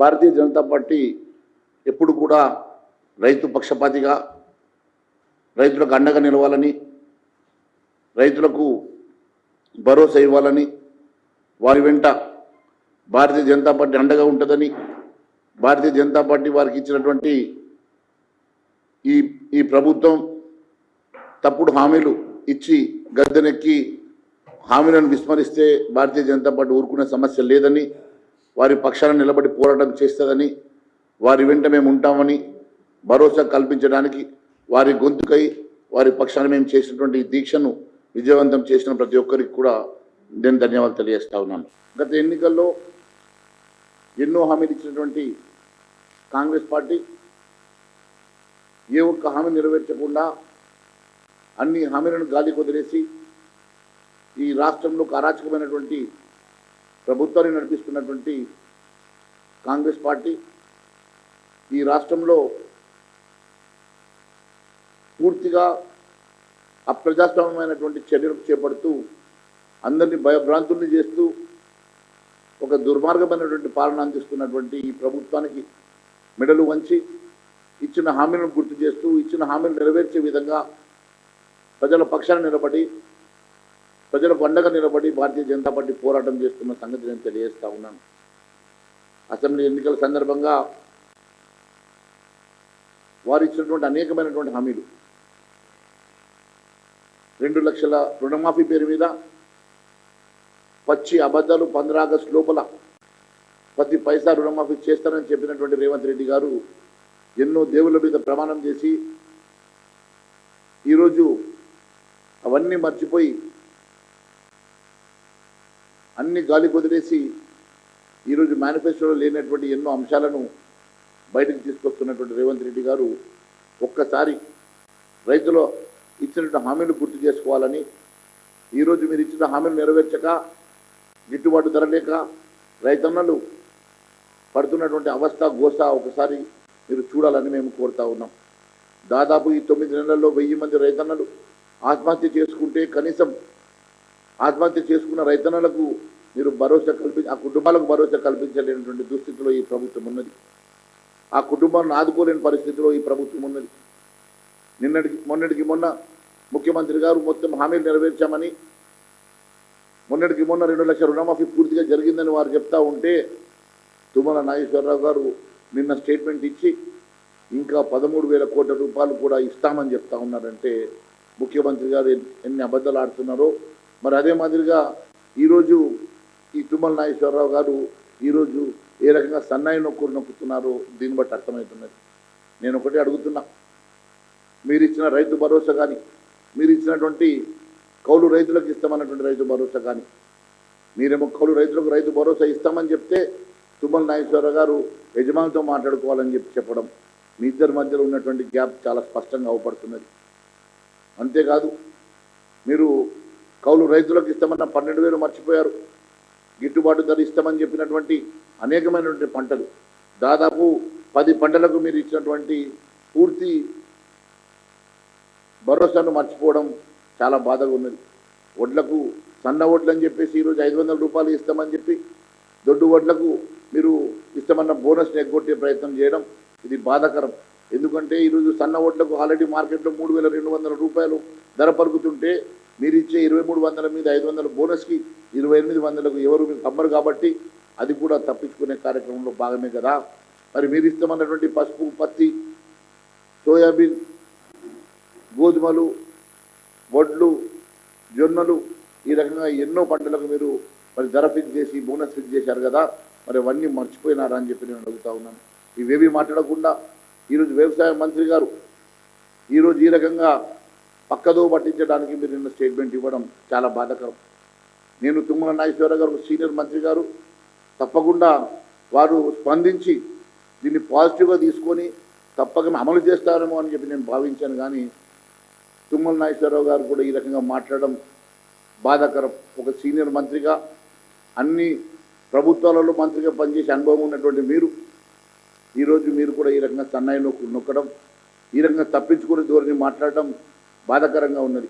Bharatiya Janata party ఎప్పుడు కూడా రైతు పక్షపాతిగా రైతులకు అండగా నిలవాలని, రైతులకు భరోసా ఇవ్వాలని, వారి వెంట భారతీయ జనతా పార్టీ అండగా ఉంటుందని, భారతీయ జనతా పార్టీ వారికి ఇచ్చినటువంటి ఈ ప్రభుత్వం తప్పుడు హామీలు ఇచ్చి గద్దెనెక్కి హామీలను విస్మరిస్తే భారతీయ జనతా పార్టీ ఊరుకునే సమస్య లేదని, వారి పక్షాన నిలబడి పోరాటం చేస్తుందని, వారి వెంట మేము ఉంటామని భరోసా కల్పించడానికి వారి గొంతుకై వారి పక్షాన మేము చేసినటువంటి దీక్షను విజయవంతం చేసిన ప్రతి ఒక్కరికి కూడా నేను ధన్యవాదాలు తెలియజేస్తా ఉన్నాను. గత ఎన్నికల్లో ఎన్నో హామీలు ఇచ్చినటువంటి కాంగ్రెస్ పార్టీ ఏ ఒక్క హామీ నెరవేర్చకుండా అన్ని హామీలను గాలి కొదిలేసి ఈ రాష్ట్రంలో అరాచకమైనటువంటి ప్రభుత్వాన్ని నడిపిస్తున్నటువంటి కాంగ్రెస్ పార్టీ ఈ రాష్ట్రంలో పూర్తిగా అప్రజాస్వామ్యమైనటువంటి చర్యలు చేపడుతూ అందరినీ భయభ్రాంతుల్ని చేస్తూ ఒక దుర్మార్గమైనటువంటి పాలన అందిస్తున్నటువంటి ఈ ప్రభుత్వానికి మెడలు వంచి ఇచ్చిన హామీలను గుర్తు చేస్తూ ఇచ్చిన హామీలు నెరవేర్చే విధంగా ప్రజల పక్షాన నిలబడి ప్రజలకు అండగా నిలబడి భారతీయ జనతా పార్టీ పోరాటం చేస్తున్న సంగతి నేను తెలియజేస్తా ఉన్నాను. అసెంబ్లీ ఎన్నికల సందర్భంగా వారు ఇచ్చినటువంటి అనేకమైనటువంటి హామీలు, 2 లక్షల రుణమాఫీ పేరు మీద పచ్చి అబద్ధాలు, 15 ఆగస్టు లోపల ప్రతి పైసా రుణమాఫీ చేస్తానని చెప్పినటువంటి రేవంత్ రెడ్డి గారు ఎన్నో దేవుళ్ళ మీద ప్రమాణం చేసి ఈరోజు అవన్నీ మర్చిపోయి అన్ని గాలి కుదిరేసి ఈరోజు మేనిఫెస్టోలో లేనటువంటి ఎన్నో అంశాలను బయటకు తీసుకొస్తున్నటువంటి రేవంత్ రెడ్డి గారు ఒక్కసారి రైతులు ఇచ్చినటువంటి హామీలు గుర్తు చేసుకోవాలని, ఈరోజు మీరు ఇచ్చిన హామీలు నెరవేర్చక గిట్టుబాటు ధర లేక రైతన్నలు పడుతున్నటువంటి అవస్థ గోస ఒకసారి మీరు చూడాలని మేము కోరుతా ఉన్నాం. దాదాపు ఈ 9 నెలల్లో 1000 మంది రైతన్నలు ఆత్మహత్య చేసుకుంటే కనీసం ఆత్మహత్య చేసుకున్న రైతన్నలకు మీరు భరోసా ఆ కుటుంబాలకు భరోసా కల్పించలేనటువంటి దుస్థితిలో ఈ ప్రభుత్వం ఉన్నది. ఆ కుటుంబాలను ఆదుకోలేని పరిస్థితిలో ఈ ప్రభుత్వం ఉన్నది. మొన్నటికి మొన్న ముఖ్యమంత్రి గారు మొత్తం హామీలు నెరవేర్చామని, మొన్నటికి మొన్న 2 లక్షల రుణమాఫీ పూర్తిగా జరిగిందని వారు చెప్తా ఉంటే తుమ్మల నాగేశ్వరరావు గారు నిన్న స్టేట్మెంట్ ఇచ్చి ఇంకా 13,000 కోట్ల రూపాయలు కూడా ఇస్తామని చెప్తా ఉన్నారంటే ముఖ్యమంత్రి గారు ఎన్ని అబద్ధాలు ఆడుతున్నారో. మరి అదే మాదిరిగా ఈరోజు ఈ తుమ్మల నాగేశ్వరరావు గారు ఈరోజు ఏ రకంగా సన్నాయి నొక్కుతున్నారో దీన్ని బట్టి అర్థమవుతున్నది. నేను ఒకటే అడుగుతున్నా, మీరు ఇచ్చిన రైతు భరోసా కానీ, మీరు ఇచ్చినటువంటి కౌలు రైతులకు ఇస్తామన్నటువంటి రైతు భరోసా కానీ, మీరేమో కౌలు రైతులకు రైతు భరోసా ఇస్తామని చెప్తే తుమ్మల నాగేశ్వరరావు గారు యజమానితో మాట్లాడుకోవాలని చెప్పడం, మీ ఇద్దరి మధ్యలో ఉన్నటువంటి గ్యాప్ చాలా స్పష్టంగా అవపడుతున్నది. అంతేకాదు, మీరు కౌలు రైతులకు ఇస్తామన్న 12,000 మర్చిపోయారు. గిట్టుబాటు ధర ఇస్తామని చెప్పినటువంటి అనేకమైనటువంటి పంటలు, దాదాపు 10 పంటలకు మీరు ఇచ్చినటువంటి పూర్తి భరోసాను మర్చిపోవడం చాలా బాధగా ఉన్నది. వడ్లకు సన్న వడ్లు అని చెప్పేసి ఈరోజు 500 రూపాయలు ఇస్తామని చెప్పి దొడ్డు వడ్లకు మీరు ఇస్తామన్న బోనస్ని ఎగ్గొట్టే ప్రయత్నం చేయడం ఇది బాధాకరం. ఎందుకంటే ఈరోజు సన్న వడ్లకు ఆల్రెడీ మార్కెట్లో 3,200 రూపాయలు ధర పలుకుతుంటే మీరు ఇచ్చే 2,300 మీద 500 బోనస్కి 2,800కు ఎవరు మీకు అమ్మరు కాబట్టి అది కూడా తప్పించుకునే కార్యక్రమంలో భాగమే కదా. మరి మీరు ఇస్తామన్నటువంటి పసుపు, పత్తి, సోయాబీన్, గోధుమలు, వడ్లు, జొన్నలు ఈ రకంగా ఎన్నో పంటలకు మీరు మరి ధర ఫిక్స్ చేసి బోనస్ ఫిక్స్ చేశారు కదా, మరి అవన్నీ మర్చిపోయినారా అని చెప్పి నేను అడుగుతా ఉన్నాను. ఇవేవి మాట్లాడకుండా ఈరోజు వ్యవసాయ మంత్రి గారు ఈరోజు ఈ రకంగా పక్కదో పట్టించడానికి మీరు నిన్న స్టేట్మెంట్ ఇవ్వడం చాలా బాధాకరం. నేను తుమ్మల నాగేశ్వరరావు గారు సీనియర్ మంత్రి గారు తప్పకుండా వారు స్పందించి దీన్ని పాజిటివ్గా తీసుకొని తప్పక అమలు చేస్తారేమో అని చెప్పి నేను భావించాను. కానీ తుమ్మల నాగేశ్వరరావు గారు కూడా ఈ రకంగా మాట్లాడడం బాధాకరం. ఒక సీనియర్ మంత్రిగా అన్ని ప్రభుత్వాలలో మంత్రిగా పనిచేసే అనుభవం ఉన్నటువంటి ఈరోజు మీరు కూడా ఈ రకంగా సన్నాయి నొక్కడం, ఈ రకంగా తప్పించుకునే ధోరణి మాట్లాడడం బాధాకరంగా ఉన్నది.